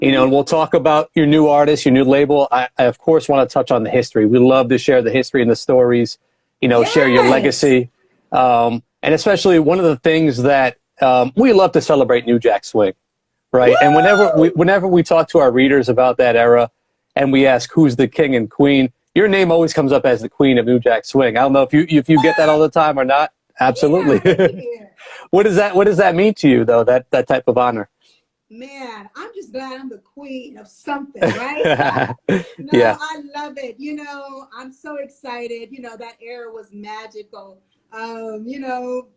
And we'll talk about your new artist, your new label. I of course want to touch on the history. We love to share the history and the stories, share your legacy. And especially one of the things that we love to celebrate New Jack Swing, right? Woo! And whenever we talk to our readers about that era and we ask who's the king and queen, your name always comes up as the queen of New Jack Swing. I don't know if you get that all the time or not. Absolutely. Yeah. What does that mean to you, though, that type of honor? Man, I'm just glad I'm the queen of something, right? Yeah. I love it. I'm so excited. That era was magical. Having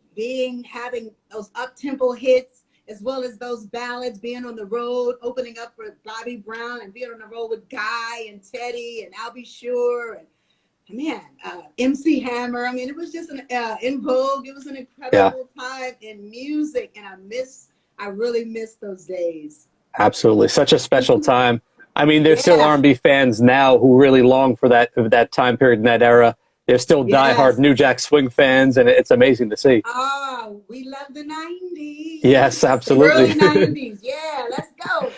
those up-tempo hits as well as those ballads, being on the road, opening up for Bobby Brown and being on the road with Guy and Teddy and I'll Be Sure and MC Hammer. I mean, it was just in vogue. It was an incredible time in music, and I really miss those days. Absolutely, such a special time. I mean, there's still R&B fans now who really long for that time period in that era. There's still diehard New Jack Swing fans, and it's amazing to see. Oh, we love the 90s. Yes, absolutely. The early 90s. Yeah, let's go.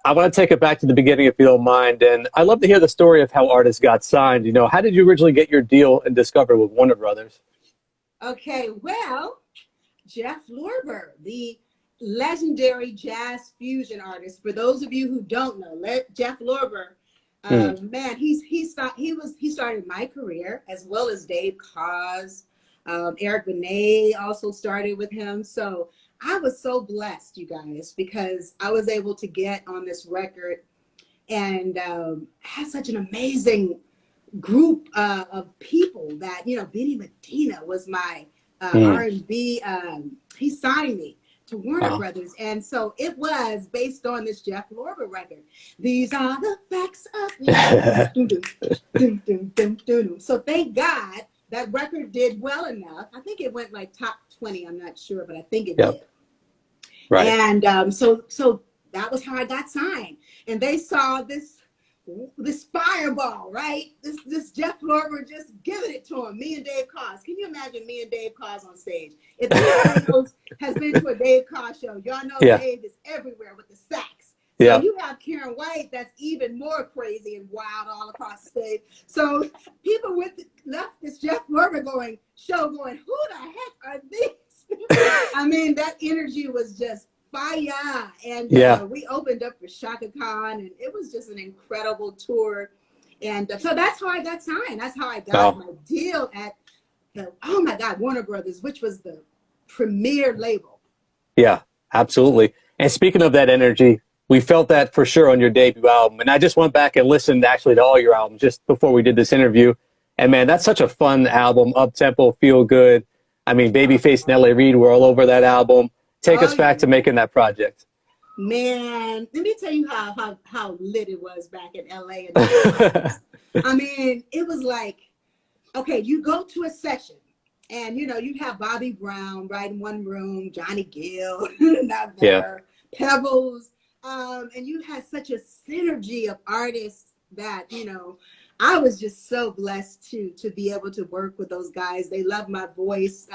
I want to take it back to the beginning, if you don't mind. And I'd love to hear the story of how artists got signed. How did you originally get your deal and discover with Warner Brothers? Okay, well, Jeff Lorber, the legendary jazz fusion artist. For those of you who don't know, Jeff Lorber, man, he started my career as well as Dave Koz. Eric Benet also started with him. So I was so blessed, you guys, because I was able to get on this record and have such an amazing group of people that, Benny Medina was my R&B. He signed me to Warner Brothers. And so it was based on this Jeff Lorber record. These are the facts of So thank God that record did well enough. I think it went like top 20. I'm not sure, but I think it did. Right. And so that was how I got signed. And they saw this fireball, right? This Jeff Lorber just giving it to him. Me and Dave Koz. Can you imagine me and Dave Koz on stage? If anyone has been to a Dave Koz show, y'all know Dave is everywhere with the sax. So you have Karyn White that's even more crazy and wild all across the stage. So people left this Jeff Lorber going, who the heck are these people? I mean, that energy was just fire. And we opened up for Shaka Khan, and it was just an incredible tour. And so that's how I got signed. That's how I got my deal at Warner Brothers, which was the premier label. Yeah, absolutely. And speaking of that energy, we felt that for sure on your debut album. And I just went back and listened actually to all your albums just before we did this interview. And man, that's such a fun album, up-tempo, feel good. I mean, Babyface and L.A. Reid were all over that album. Take us back to making that project. Man, let me tell you how lit it was back in LA. I mean, it was like, okay, you go to a session and, you have Bobby Brown right in one room, Johnny Gill, another, Pebbles. And you had such a synergy of artists that, I was just so blessed to be able to work with those guys. They love my voice,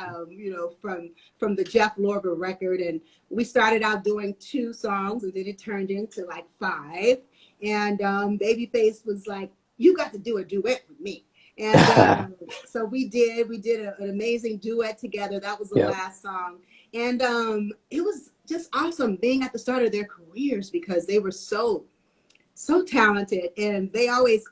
from the Jeff Lorber record. And we started out doing 2 songs, and then it turned into like 5. And Babyface was like, "You got to do a duet with me." And so we did an amazing duet together. That was the last song. And it was just awesome being at the start of their careers because they were so talented, and they always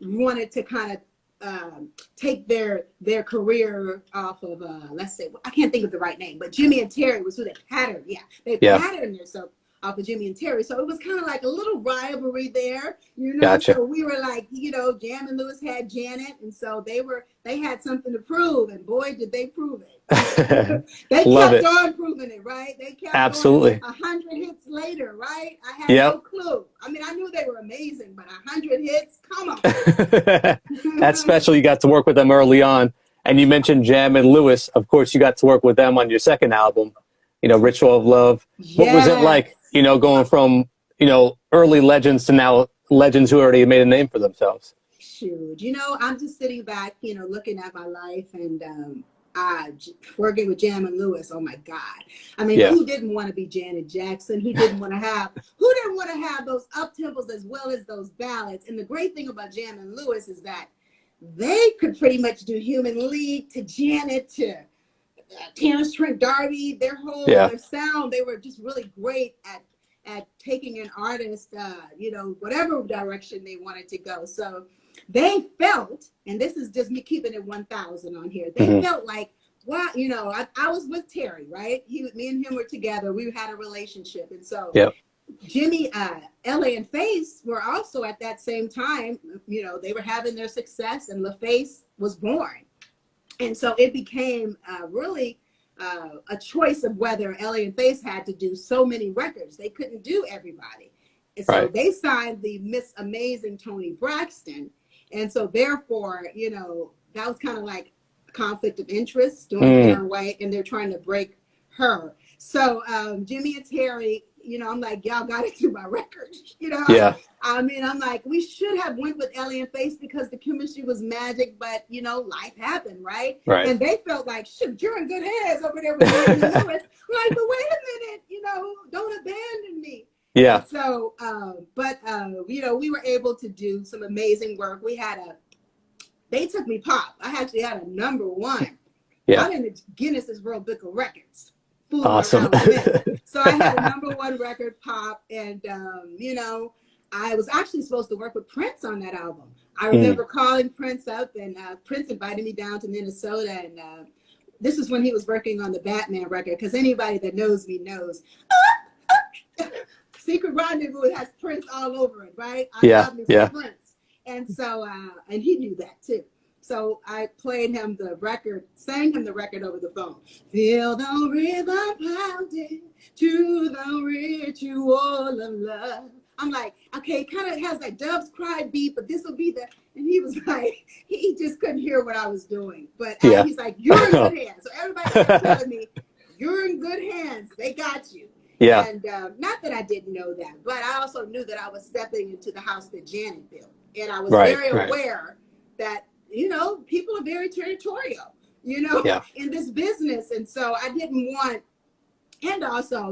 wanted to kind of take their career off of let's say, I can't think of the right name, but Jimmy and Terry was who they patterned. They patterned themselves off of Jimmy and Terry. So it was kind of like a little rivalry there, Gotcha. So we were like, Jam and Lewis had Janet, and so they had something to prove, and boy, did they prove it. They kept on proving it, right? They kept Absolutely. 100 hits later, right? I had no clue. I mean, I knew they were amazing, but 100 hits, come on. That's special. You got to work with them early on. And you mentioned Jam and Lewis. Of course, you got to work with them on your second album, Ritual of Love. What was it like, going from, early legends to now legends who already made a name for themselves? Shoot, I'm just sitting back, looking at my life, and working with Jam and Lewis, oh my God. I mean, Yeah. who didn't want to be Janet Jackson? Who didn't want to have those up tempos as well as those ballads? And the great thing about Jam and Lewis is that they could pretty much do Human League to Janet to Terrence Trent D'Arby, their sound. They were just really great at taking an artist, whatever direction they wanted to go. So they felt, and this is just me keeping it 1,000 on here. They felt like, wow, I was with Terry, right? Me and him were together. We had a relationship, and so Jimmy, LA and Face were also at that same time. They were having their success, and LaFace was born. And so it became really a choice of whether LA and Face had to do so many records. They couldn't do everybody. And so they signed the Miss Amazing Toni Braxton. And so therefore, that was kind of like a conflict of interest doing Karen White, and they're trying to break her. So Jimmy and Terry, I'm like, y'all got to do my record. I mean, I'm like, we should have went with Ellie and Face because the chemistry was magic, but life happened, right? And they felt like, shoot, you're in good hands over there with Lewis. I'm like, but wait a minute, don't abandon me. Yeah. So, we were able to do some amazing work. They took me pop. I actually had a #1. Yeah. I'm in the Guinness World Book of Records. Awesome. So I had a #1 record pop, and I was actually supposed to work with Prince on that album. I remember calling Prince up, and Prince invited me down to Minnesota, and this is when he was working on the Batman record, because anybody that knows me knows Secret Rendezvous has Prince all over it, right? I love me some Prince. And so, and he knew that too. So I played him the record, sang him the record over the phone. Feel the rhythm pounding to the ritual of love. I'm like, okay, it kind of has that Doves Cry beat, but this will be the, and he was like, he just couldn't hear what I was doing. But he's like, you're in good hands. So everybody kept telling me, you're in good hands. They got you. Yeah. And not that I didn't know that, but I also knew that I was stepping into the house that Janet built. And I was very aware that, people are very territorial, in this business. And so I didn't want, and also,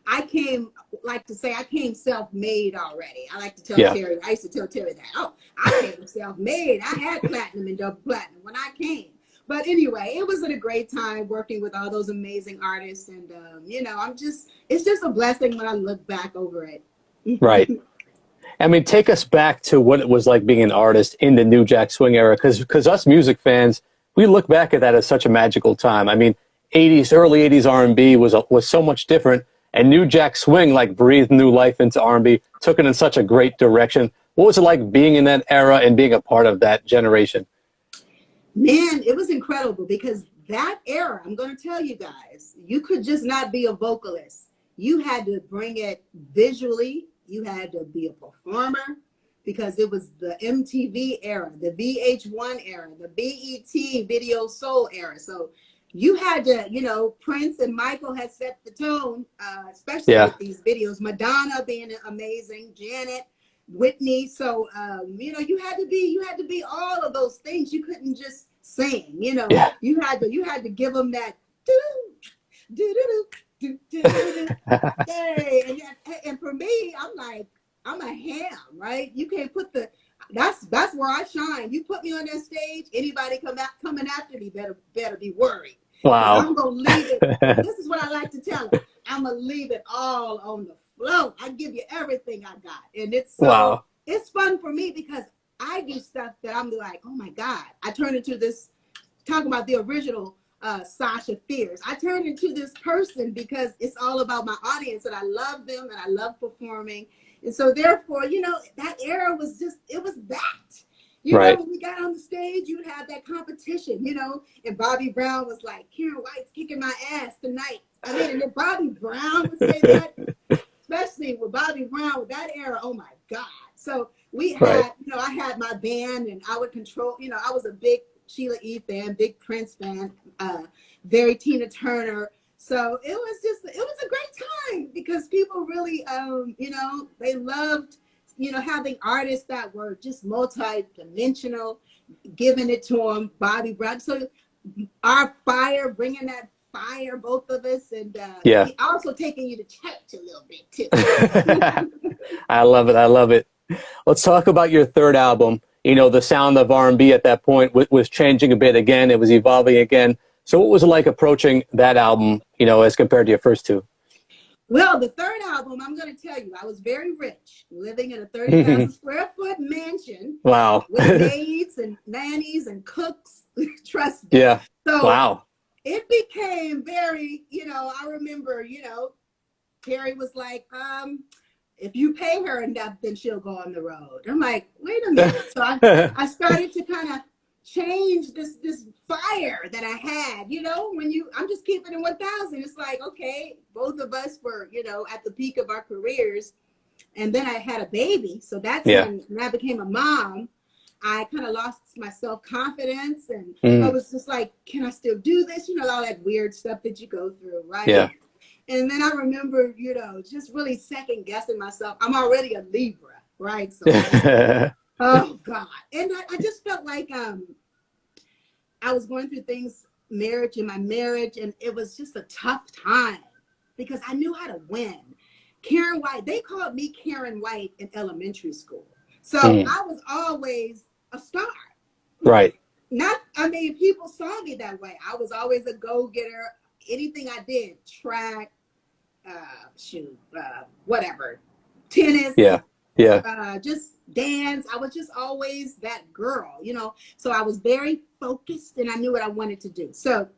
I came self-made already. I like to tell Terry, I used to tell Terry that, I came self-made. I had platinum and double platinum when I came. But anyway, it was a great time working with all those amazing artists. And, it's just a blessing when I look back over it. Right. I mean, take us back to what it was like being an artist in the New Jack Swing era, because us music fans, we look back at that as such a magical time. I mean, early 80s R&B was so much different, and New Jack Swing like breathed new life into R&B, took it in such a great direction. What was it like being in that era and being a part of that generation? Man, it was incredible, because that era, I'm going to tell you guys, you could just not be a vocalist. You had to bring it visually. You had to be a performer, because it was the MTV era, the VH1 era, the BET Video Soul era. So you had to, Prince and Michael had set the tone, especially with these videos. Madonna being amazing, Janet, Whitney. So, you had to be all of those things. You couldn't just sing, you had to give them that hey, and for me, I'm a ham, right? You can't put that's where I shine. You put me on that stage, anybody coming after me better be worried. Wow. I'm gonna leave it. This is what I like to tell them. I'm gonna leave it all on the floor. I give you everything I got, and it's it's fun for me, because I do stuff that I'm like, oh my God, I turn into this. Talking about the original Sasha Fierce, I turned into this person because it's all about my audience, and I love them, and I love performing. And so therefore, that era was it was that. When we got on the stage, you'd have that competition, and Bobby Brown was like, Karen White's kicking my ass tonight. I mean, and if Bobby Brown would say that, especially with Bobby Brown, with that era, oh my God. So we had, I had my band, and I would control, I was a big Sheila E. fan, big Prince fan, very Tina Turner. So it was a great time, because people really, they loved, having artists that were just multi-dimensional, giving it to them. Bobby Brown. So our fire, bringing that fire, both of us, and Yeah. also taking you to church a little bit too. I love it. I love it. Let's talk about your third album. You know, the sound of R&B at that point was changing a bit again. It was evolving again. So what was it like approaching that album, you know, as compared to your first two? Well, the third album, I'm going to tell you, I was very rich, living in a 30,000 square foot mansion Wow. with maids and nannies and cooks. Trust me. Yeah. So Wow. it became very, I remember, Carrie was like, if you pay her enough, then she'll go on the road. I'm like, wait a minute. So I started to kind of change this fire that I had, I'm just keeping it 1,000. It's like, okay, both of us were, at the peak of our careers. And then I had a baby. So that's when I became a mom. I kind of lost my self-confidence, and I was just like, can I still do this? All that weird stuff that you go through, right? Yeah. And then I remember, just really second guessing myself. I'm already a Libra, right? So, oh God. And I just felt like I was going through things, in my marriage, and it was just a tough time because I knew how to win. Karyn White, they called me Karyn White in elementary school. So I was always a star. Right. People saw me that way. I was always a go-getter. Anything I did, track, whatever, tennis, just dance. I was just always that girl, so I was very focused and I knew what I wanted to do. So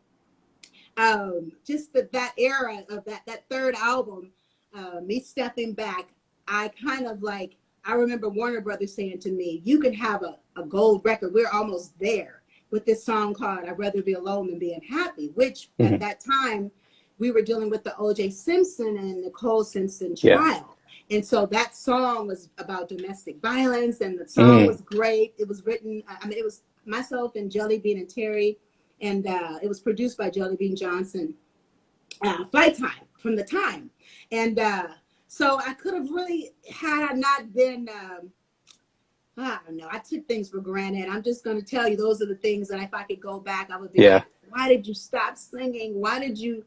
just that era of that third album, me stepping back, I kind of like, I remember Warner Brothers saying to me, you can have a gold record. We're almost there with this song called I'd Rather Be Alone Than Being Happy, which at that time we were dealing with the O.J. Simpson and Nicole Simpson trial. And so that song was about domestic violence, and the song was great. It was written, it was myself and Jelly Bean and Terry, and it was produced by Jelly Bean Johnson, Flight Time, from the time. And so I could have really, had I not been, I don't know, I took things for granted. I'm just going to tell you, those are the things that if I could go back, I would be like, why did you stop singing? Why did you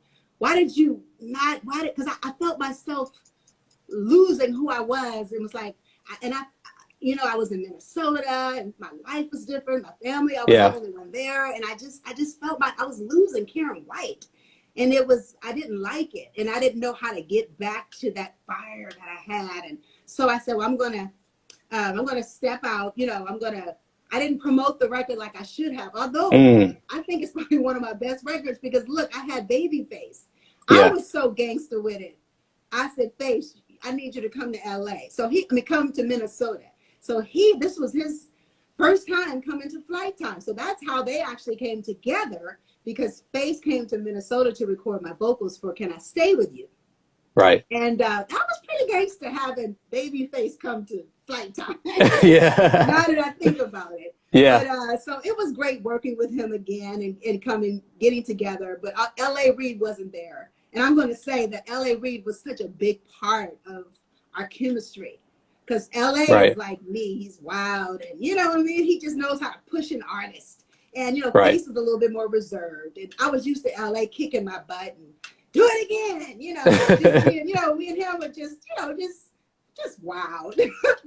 not, because I felt myself losing who I was. It was like, I was in Minnesota and my life was different. My family, I was the only one there. And I just felt like I was losing Karyn White. And I didn't like it. And I didn't know how to get back to that fire that I had. And so I said, well, I'm going to step out, I didn't promote the record like I should have. Although I think it's probably one of my best records because look, I had Babyface. I was so gangster with it. I said, Face, I need you to come to LA. So come to Minnesota. So this was his first time coming to Flight Time. So that's how they actually came together, because Face came to Minnesota to record my vocals for Can I Stay With You? Right. And that was pretty gangster having Babyface come to Flight Time. Yeah. Now that I think about it. Yeah. But, so it was great working with him again and getting together. But L.A. Reid wasn't there. And I'm going to say that L.A. Reid was such a big part of our chemistry. Because L.A. is like me. He's wild. And you know what I mean? He just knows how to push an artist. And, Face is a little bit more reserved. And I was used to L.A. kicking my butt and do it again. Me and him were just wild.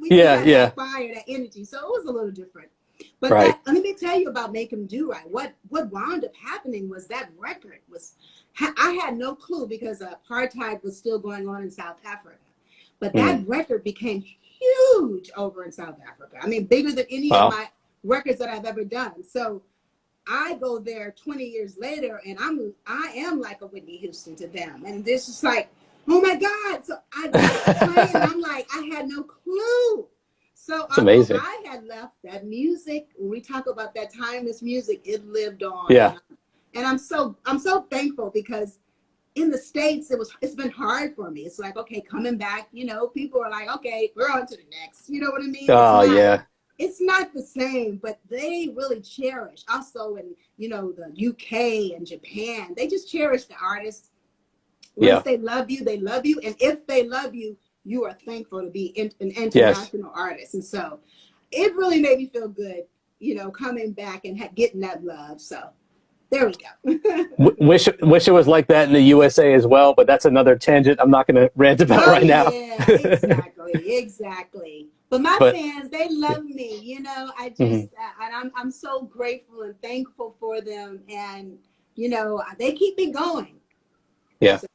we had that fire, that energy. So it was a little different. But let me tell you about Make 'Em Do Right. What wound up happening was that record I had no clue because apartheid was still going on in South Africa. But that record became huge over in South Africa. I mean, bigger than any of my records that I've ever done. So I go there 20 years later, and I am like a Whitney Houston to them. And this is like, oh my God. So I playing, and I'm like, I had no clue. So it's amazing. I had left that music. When we talk about that timeless music, it lived on. Yeah. And I'm so thankful, because in the States, it's been hard for me. It's like, okay, coming back, people are like, okay, we're on to the next. You know what I mean? It's not the same, but they really cherish. Also in, the UK and Japan, they just cherish the artists. Once they love you, they love you. And if they love you, you are thankful to be an international artist. And so it really made me feel good, coming back and getting that love. So. There we go. Wish it was like that in the USA as well, but that's another tangent I'm not going to rant about Oh right now. yeah, exactly, exactly. But my But fans, they love me. You know, I just mhm, and I'm so grateful and thankful for them, and you know, they keep me going. yeah. So,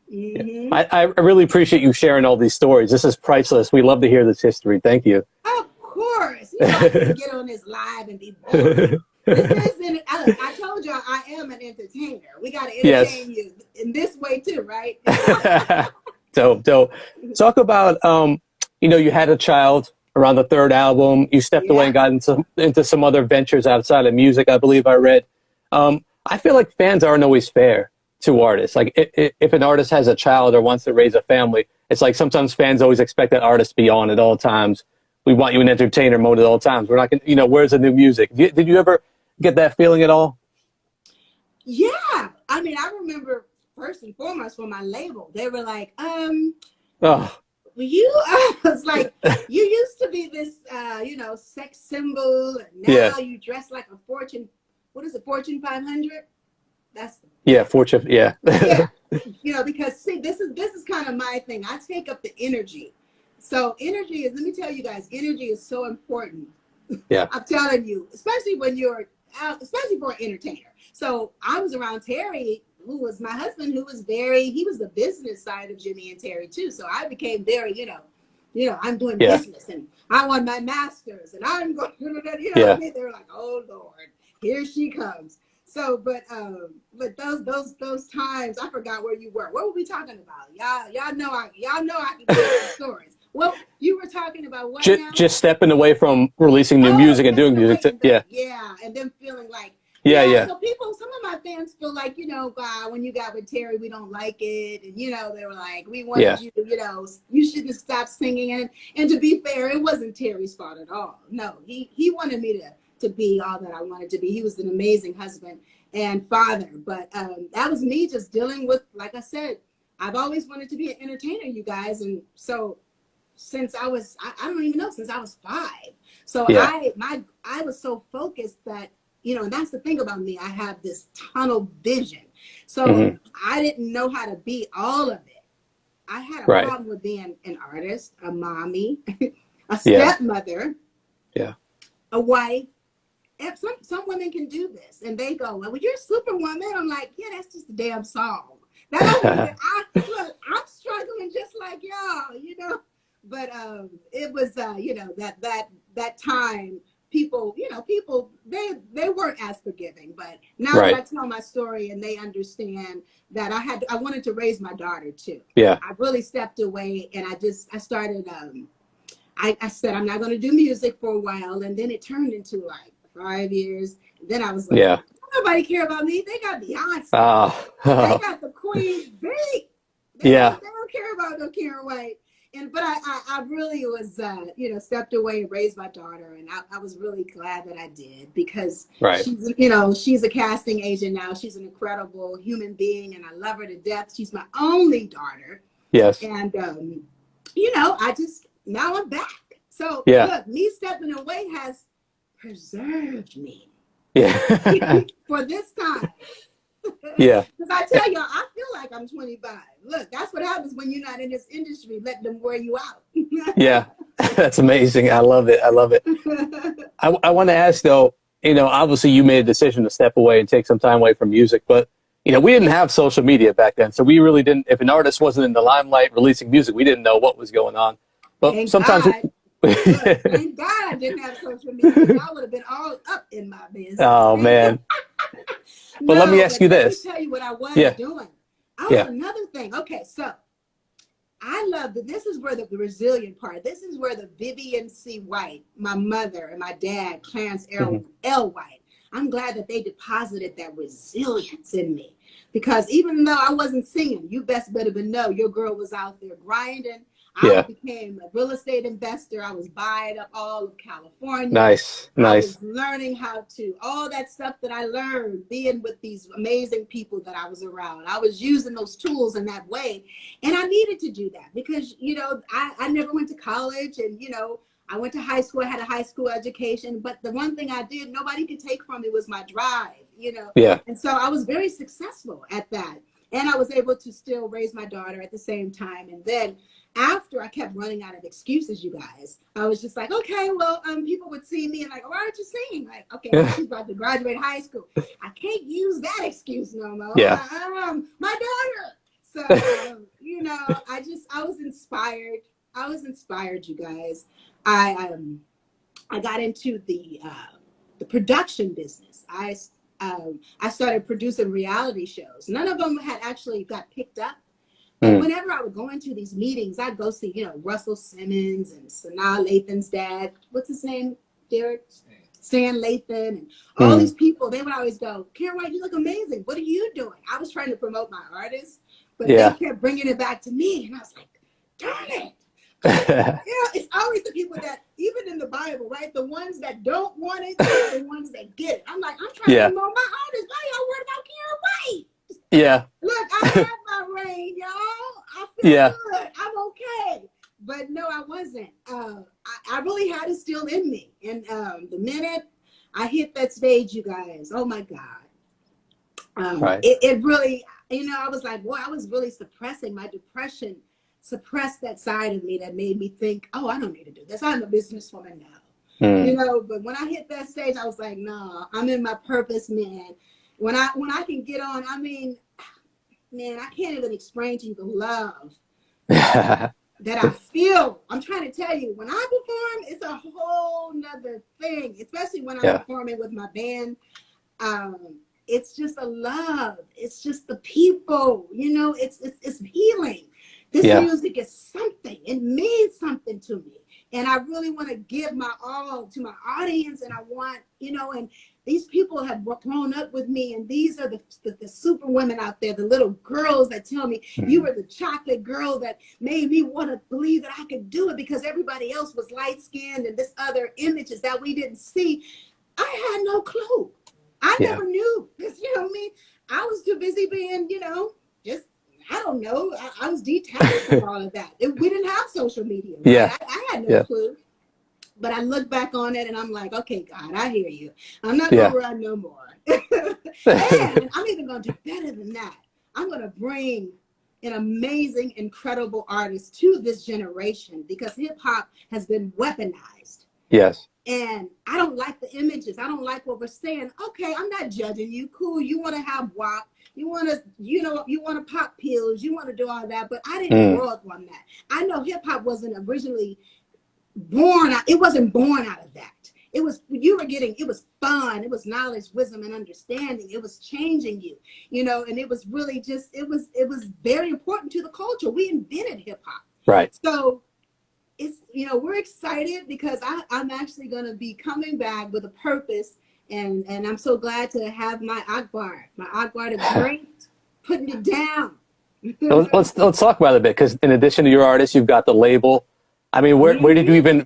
Yeah. hmm I really appreciate you sharing all these stories. This is priceless. We love to hear this history. Thank you. of course, you know, I can't get on this live and be boring. This isn't. I told you I am an entertainer. We got to Yes. entertain you in this way too, right? Dope, dope. Talk about, you had a child around the third album. You stepped away Yeah. and got into some other ventures outside of music, I believe I read. I feel like fans aren't always fair to artists. Like if an artist has a child or wants to raise a family, it's like sometimes fans always expect that artist to be on at all times. We want you in entertainer mode at all times. We're not going to, where's the new music? Did you ever get that feeling at all? Yeah. I mean, I remember first and foremost for my label, they were like, Oh, you was like, you used to be this, sex symbol, and yeah. now you dress like a Fortune, what is it, Fortune 500? That's Yeah, Fortune. Yeah. yeah. Because see, this is kind of my thing. I take up the energy. So energy is, let me tell you guys, energy is so important. Yeah. I'm telling you, especially when you're out, especially for an entertainer. So I was around Terry, who was my husband, he was the business side of Jimmy and Terry too. So I became very, I'm doing Yeah. business and I want my masters and I'm going, Yeah. they were like, oh Lord, here she comes. So, but those times, I forgot where you were. What were we talking about? Y'all know I can tell you stories. Well, you were talking about what now? Just stepping away from releasing new Oh, music and doing stepping music. away and Yeah. yeah, and then feeling like, Yeah. yeah. Yeah. So some of my fans feel like, when you got with Terry, we don't like it, and they were like, we Yeah. wanted you to, you shouldn't have stopped singing, and to be fair, it wasn't Terry's fault at all. No, he wanted me to be all that I wanted to be. He was an amazing husband and father, but that was me just dealing with, like I said, I've always wanted to be an entertainer, you guys, and so since I was, I don't even know, since I was 5. So Yeah. I was so focused that, and that's the thing about me. I have this tunnel vision. So Hmm. I didn't know how to be all of it. I had a Right. problem with being an artist, a mommy, a Yeah. stepmother, Yeah. a wife. And some women can do this, and they go, "Well, you're Superwoman." I'm like, "Yeah, that's just a damn song." That don't mean that I'm struggling just like y'all. But it was, that time, people, they weren't as forgiving. But now that I Right. tell my story and they understand that I wanted to raise my daughter too. Yeah. I really stepped away, and I started. I said I'm not going to do music for a while, and then it turned into like 5 years. Then I was like, Yeah. nobody care about me. They got Beyonce. They Oh. got the Queen Bee. They Yeah. don't care about no Karen White. But I really was stepped away and raised my daughter, and I was really glad that I did, because Right. she's a casting agent now. She's an incredible human being, and I love her to death. She's my only daughter, Yes. and now I'm back. So Yeah. look, me stepping away has preserved me Yeah. for this time. Yeah. Because I tell y'all, I feel like I'm 25. Look, that's what happens when you're not in this industry. Let them wear you out. Yeah. That's amazing. I love it. I love it. I want to ask though, obviously you made a decision to step away and take some time away from music, but we didn't have social media back then. So we really didn't, if an artist wasn't in the limelight releasing music, we didn't know what was going on. But Thank sometimes, God. Look, thank God I didn't have social media. I would have been all up in my business. oh man. But let me ask you let me this. tell you what I was Yeah. doing. Yeah. Another thing. Okay, so I love that. This is where the resilient part. This is where the Vivian C. White, my mother and my dad, Clarence L. White. I'm glad that they deposited that resilience in me, because even though I wasn't singing, you best better know your girl was out there grinding. Yeah. I became a real estate investor. I was buying up all of California. Nice. I Nice. was learning how to, all that stuff that I learned being with these amazing people that I was around. I was using those tools in that way. And I needed to do that because, I never went to college, and, I went to high school. I had a high school education. But the one thing I did, nobody could take from me, was my drive. Yeah. And so I was very successful at that. And I was able to still raise my daughter at the same time. And then after I kept running out of excuses, you guys, I was just like, okay, well, people would see me and like, why aren't you singing? Like, okay, well, she's about to graduate high school. I can't use that excuse no more. Yeah. My daughter. So, I was inspired. You guys. I got into the production business. I started producing reality shows. None of them had actually got picked up. But whenever I would go into these meetings, I'd go see, Russell Simmons and Sanaa Lathan's dad. What's his name, Derek? Stan Lathan and all these people. They would always go, Karyn White, you look amazing. What are you doing? I was trying to promote my artist, but they kept bringing it back to me. And I was like, darn it. It's always the people that, even in the Bible, right? The ones that don't want it, the ones that get it. I'm like, I'm trying to promote my artist. Why y'all worried about Karyn White? Yeah. Look, I have my reign, y'all. I feel good. I'm okay. But no, I wasn't. I really had it still in me. And the minute I hit that stage, you guys, oh my God. It really, I was like, boy, I was really suppressing my depression. Suppressed that side of me that made me think, oh, I don't need to do this. I'm a businesswoman now. But when I hit that stage, I was like, no, I'm in my purpose, man. When I can get on, I mean, man, I can't even explain to you the love that I feel. I'm trying to tell you, when I perform, it's a whole nother thing, especially when I'm performing with my band. It's just a love. It's just the people, it's healing. This music is something. It means something to me. And I really want to give my all to my audience. And I want, and these people have grown up with me. And these are the super women out there, the little girls that tell me, you were the chocolate girl that made me want to believe that I could do it because everybody else was light skinned and this other images that we didn't see. I had no clue. I never knew this, you know what I mean? I was too busy being, just, I don't know. I was detached from all of that. We didn't have social media. Right? Yeah. I had no clue. But I look back on it and I'm like, okay, God, I hear you. I'm not going to run no more. And I'm even going to do better than that. I'm going to bring an amazing, incredible artist to this generation because hip hop has been weaponized. Yes. And I don't like the images. I don't like what we're saying. Okay, I'm not judging you. Cool. You want to have WAP. You want to, you want to pop pills. You want to do all that. But I didn't grow up on that. I know hip hop wasn't originally born out. It wasn't born out of that. It was, it was fun. It was knowledge, wisdom, and understanding. It was changing you, and it was really just, it was very important to the culture. We invented hip hop. Right. So it's, we're excited because I'm actually going to be coming back with a purpose. And I'm so glad to have my Akbar the Great, putting it down. Let's talk about it a bit, because in addition to your artist, you've got the label. I mean, where did you even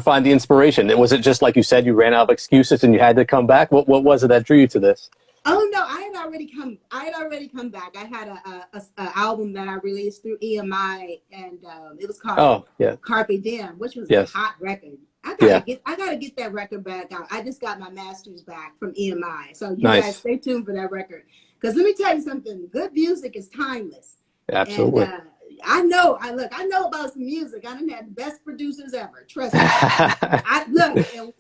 find the inspiration? Was it just like you said, you ran out of excuses and you had to come back? What was it that drew you to this? Oh no, I had already come back. I had a album that I released through EMI, and it was called Carpe Diem, which was a hot record. I gotta get that record back out. I just got my masters back from EMI, so you guys stay tuned for that record. Because let me tell you something, good music is timeless. Absolutely. And, I know about some music. I done had the best producers ever. Trust me.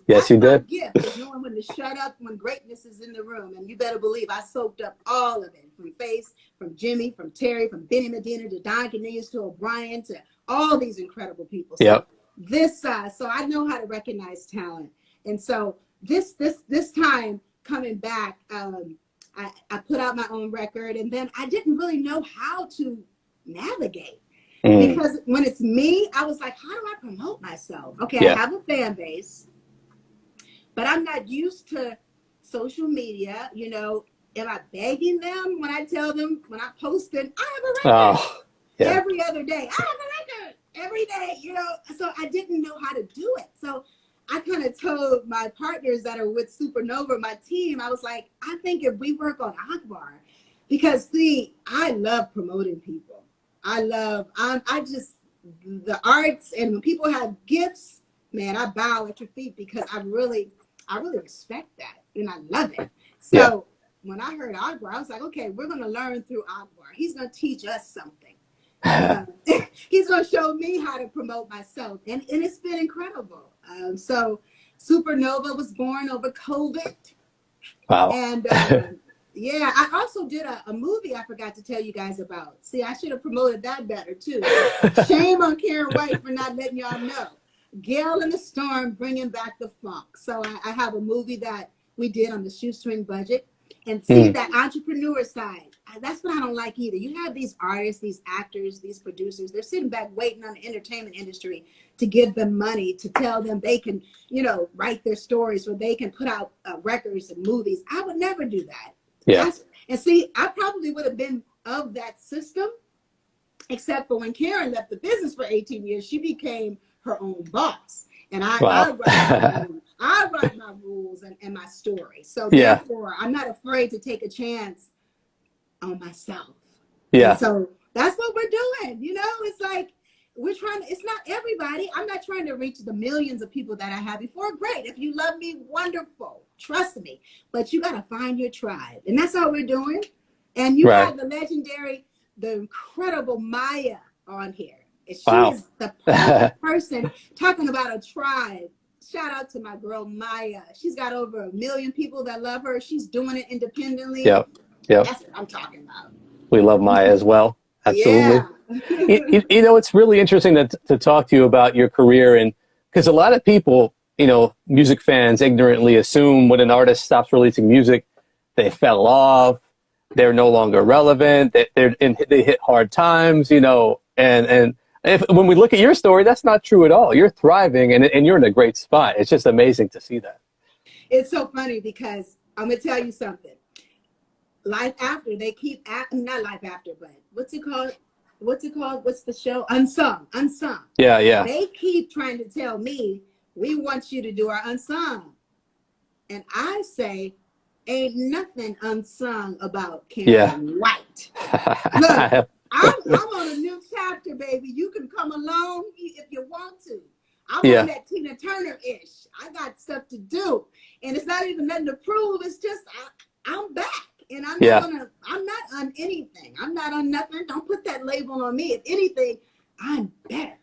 Yes, you did. Gift is knowing when to shut up when greatness is in the room. And you better believe I soaked up all of it, from Face, from Jimmy, from Terry, from Benny Medina to Don Cornelius to O'Brien to all these incredible people. So so I know how to recognize talent. And so this time coming back, I put out my own record, and then I didn't really know how to navigate. Because when it's me, I was like, how do I promote myself? Okay, I have a fan base, but I'm not used to social media. Am I begging them when I tell them, when I post it, I have a record every other day. I have a record every day, so I didn't know how to do it. So I kind of told my partners that are with Supernova, my team, I was like, I think if we work on Akbar, because see, I love promoting people. I just, the arts, and when people have gifts, man, I bow at your feet because I really respect that, and I love it. Yeah. So when I heard Akbar, I was like, okay, we're going to learn through Akbar. He's going to teach us something. Uh, he's going to show me how to promote myself. And it's been incredible. So Supernova was born over COVID. Wow. And yeah, I also did a movie I forgot to tell you guys about. See, I should have promoted that better too. Shame on Karyn White for not letting y'all know. Gale in the Storm, bringing back the funk. So I have a movie that we did on the shoestring budget. And see that entrepreneur side. That's what I don't like either. You have these artists, these actors, these producers. They're sitting back waiting on the entertainment industry to give them money, to tell them they can, write their stories or they can put out records and movies. I would never do that. Yeah. And see, I probably would have been of that system, except for when Karyn left the business for 18 years, she became her own boss. And I write my rules and my story. So therefore, I'm not afraid to take a chance on myself. Yeah. And so that's what we're doing. It's like it's not everybody. I'm not trying to reach the millions of people that I had before. Great. If you love me, wonderful. Trust me. But you got to find your tribe. And that's all we're doing. And you have the legendary, the incredible Maya on here. She is the perfect person talking about a tribe. Shout out to my girl Maya. She's got over 1 million people that love her. She's doing it independently. Yep. That's what I'm talking about. We love Maya as well. Absolutely. Yeah. It's really interesting to talk to you about your career, and because a lot of people, music fans ignorantly assume when an artist stops releasing music, they fell off, they're no longer relevant, they hit hard times, and when we look at your story, that's not true at all. You're thriving and you're in a great spot. It's just amazing to see that. It's so funny because I'm going to tell you something. Life After, they keep, not Life After, but what's it called? What's the show? Unsung. Yeah. They keep trying to tell me, we want you to do our Unsung. And I say, ain't nothing unsung about Karyn White. Look, I'm on a new chapter, baby. You can come along if you want to. I'm on that Tina Turner-ish. I got stuff to do. And it's not even nothing to prove. It's just I'm back. And I'm not on anything. I'm not on nothing. Don't put that label on me. If anything, I'm better.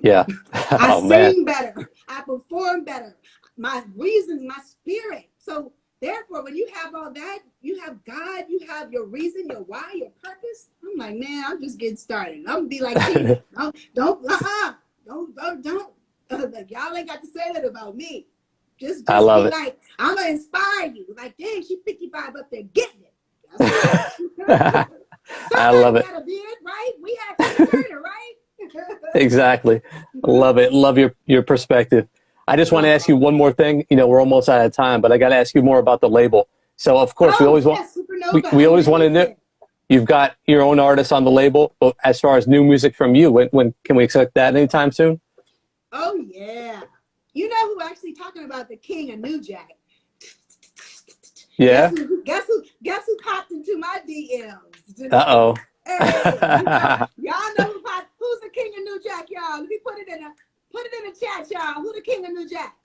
Yeah. I sing better. I perform better. My reasons, my spirit. So therefore, when you have all that, you have God, you have your reason, your why, your purpose. I'm like, man, I'm just getting started. I'm gonna be like, don't. Like, y'all ain't got to say that about me. Just I love be it. like, I'm gonna inspire you. Like, dang, she 55 up there getting it. That's I love it. Gotta be it, right? We have to turn it, right? Exactly. Love it. Love your perspective. I just want to ask you one more thing. We're almost out of time, but I got to ask you more about the label. So, of course, we always want to know. You've got your own artists on the label, but as far as new music from you, when can we expect that anytime soon? Oh yeah. You know who actually talking about the king of New Jack? Yeah. Guess who popped into my DMs? Uh-oh. Hey, y'all know who's the king of New Jack, y'all? Let me put it in the chat, y'all. Who the king of New Jack?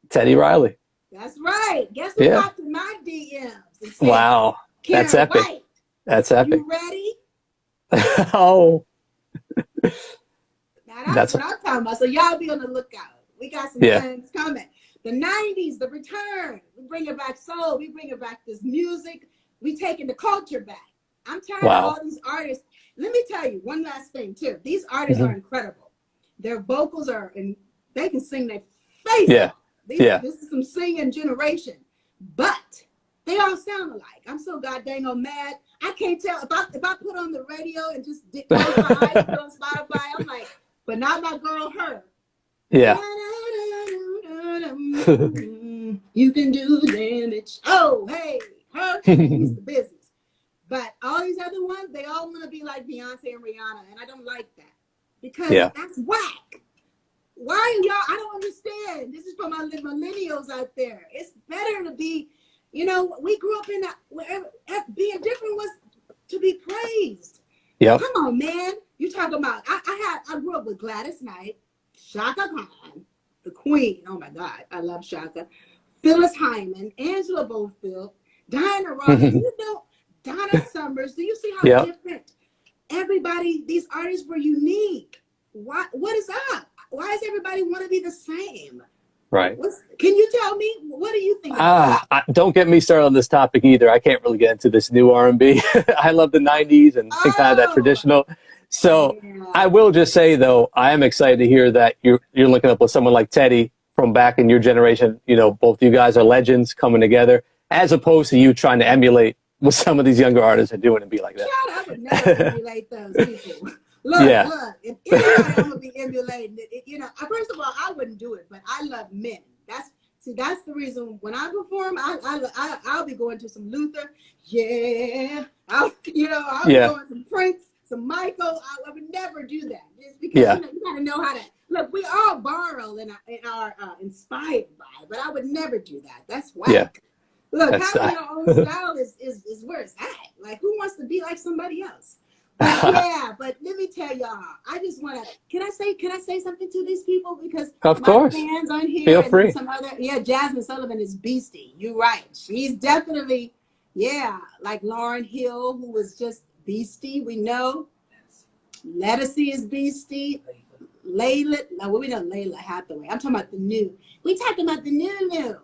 Teddy Riley. That's right. Guess who popped in my DMs? And said, wow. That's epic. White, that's epic. You ready? Oh. Now that's what I'm talking about. So y'all be on the lookout. We got some things coming. The 90s, the return. We bring it back soul. We bring it back this music. We taking the culture back. I'm tired of all these artists. Let me tell you one last thing too. These artists are incredible. Their vocals are, and they can sing their face off. This is some singing generation. But they all sound alike. I'm so goddamn mad. I can't tell if I put on the radio and just close my eyes and put on Spotify. I'm like, but not my girl her. Yeah. You can do damage. Oh, hey, her is the business. But all these other ones, they all want to be like Beyonce and Rihanna, and I don't like that because that's whack. Why y'all? I don't understand. This is for my millennials out there. It's better to be, we grew up in being different was to be praised. Yep. Come on, man. You talking about? I grew up with Gladys Knight, Shaka Khan, the Queen. Oh my God, I love Shaka. Phyllis Hyman, Angela Bofield, Diana Ross, do you know Donna Summers? Do you see how Yep. different everybody, these artists were unique? What is up? Why does everybody want to be the same? Right. Can you tell me? What do you think about Don't get me started on this topic either. I can't really get into this new R&B. I love the 90s and kind of that Oh, traditional. So yeah. I will just say, though, I am excited to hear that you're linking up with someone like Teddy from back in your generation. You know, both you guys are legends coming together, as opposed to you trying to emulate what some of these younger artists are doing and be like that. Child, I would never emulate those people. Look, Yeah. look, if anybody I'm gonna be emulating it, you know, first of all, I wouldn't do it, but I love men. That's the reason when I perform, I'll be going to some Luther, yeah, I'll be going some Prince, some Michael. I would never do that. It's because you gotta know how to look. We all borrow and are inspired by, but I would never do that. That's whack. Yeah. Look, having your own style is where it's at. Like, who wants to be like somebody else? But yeah, but let me tell y'all, I just want to. Can I say something to these people, because of my course, fans on here, feel and free. some other, Jasmine Sullivan is beastie. You're right. She's definitely, like Lauryn Hill, who was just beastie. We know. Lettucey is beastie. Layla, no, we know Layla Hathaway. I'm talking about the new. We talking about the new.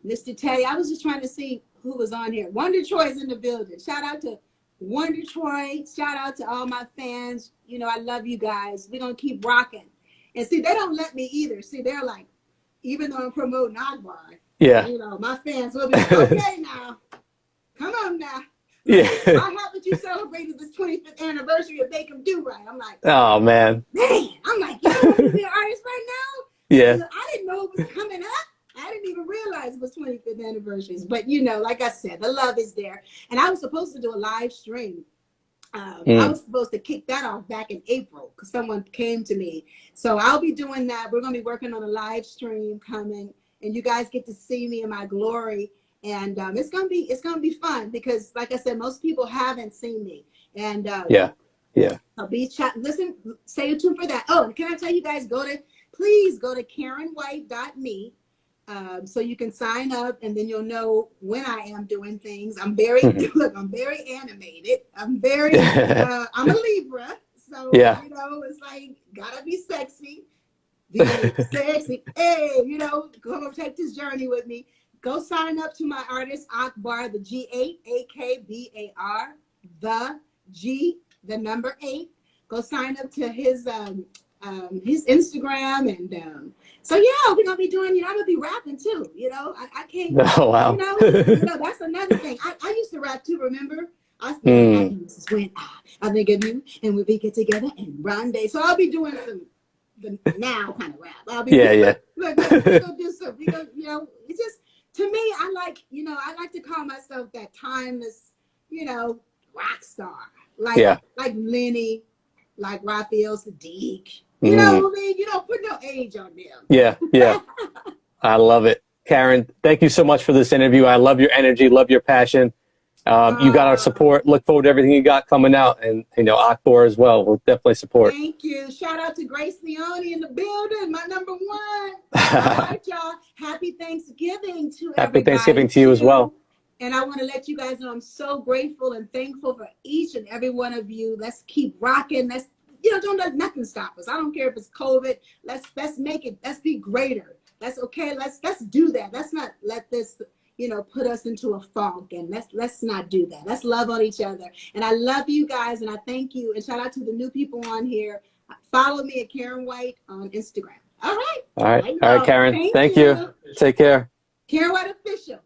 Mr. Teddy, I was just trying to see who was on here. Wonder Troy's in the building. Shout out to Wonder Troy. Shout out to all my fans. You know, I love you guys. We're going to keep rocking. And see, they don't let me either. See, they're like, even though I'm promoting Akbar, you know, my fans will be like, okay now. Come on now. Yeah. Why haven't you celebrated this 25th anniversary of Make 'Em Do Right? I'm like, oh, man. I'm like, you don't want to be an artist right now? Yeah. I didn't know it was coming up. I didn't even realize it was 25th anniversaries. But, you know, like I said, the love is there. And I was supposed to do a live stream. I was supposed to kick that off back in April because someone came to me. So I'll be doing that. We're going to be working on a live stream coming. And you guys get to see me in my glory. And it's gonna be fun because, like I said, most people haven't seen me. And I'll be listen, stay tuned for that. Oh, and can I tell you guys, please go to KarynWhite.me. So you can sign up, and then you'll know when I am doing things. I'm very I'm very animated. I'm I'm a Libra, so you know, it's like gotta be sexy. Be sexy. Hey, you know, go take this journey with me. Go sign up to my artist Akbar, the G8, AKBAR, the number 8. Go sign up to his Instagram, and so we're gonna be doing. You know, I'm gonna be rapping too. You know, I can't. Oh wow. You know, that's another thing. I used to rap too. Remember? I said, "This is when I think of you, and we get together and rendezvous." So I'll be doing the now kind of rap. I'll be We're gonna do some. You know, it's just. To me, I like to call myself that timeless, you know, rock star. Like Lenny, like Raphael Sadiq. You know what I mean? You don't put no age on them. Yeah. I love it. Karyn, thank you so much for this interview. I love your energy, love your passion. You got our support. Look forward to everything you got coming out. And, you know, Akbar as well. We'll definitely support. Thank you. Shout out to Grace Leone in the building, my number 1. All right, y'all. Happy Thanksgiving to everybody. Happy Thanksgiving to you as well. And I want to let you guys know I'm so grateful and thankful for each and every one of you. Let's keep rocking. Let's, don't let nothing stop us. I don't care if it's COVID. Let's make it. Let's be greater. That's okay. Let's do that. Let's not let this put us into a funk, and let's not do that. Let's love on each other. And I love you guys, and I thank you. And shout out to the new people on here. Follow me at Karyn White on Instagram. All right. All right, Karyn. Thank you. Take care. Karyn White Official.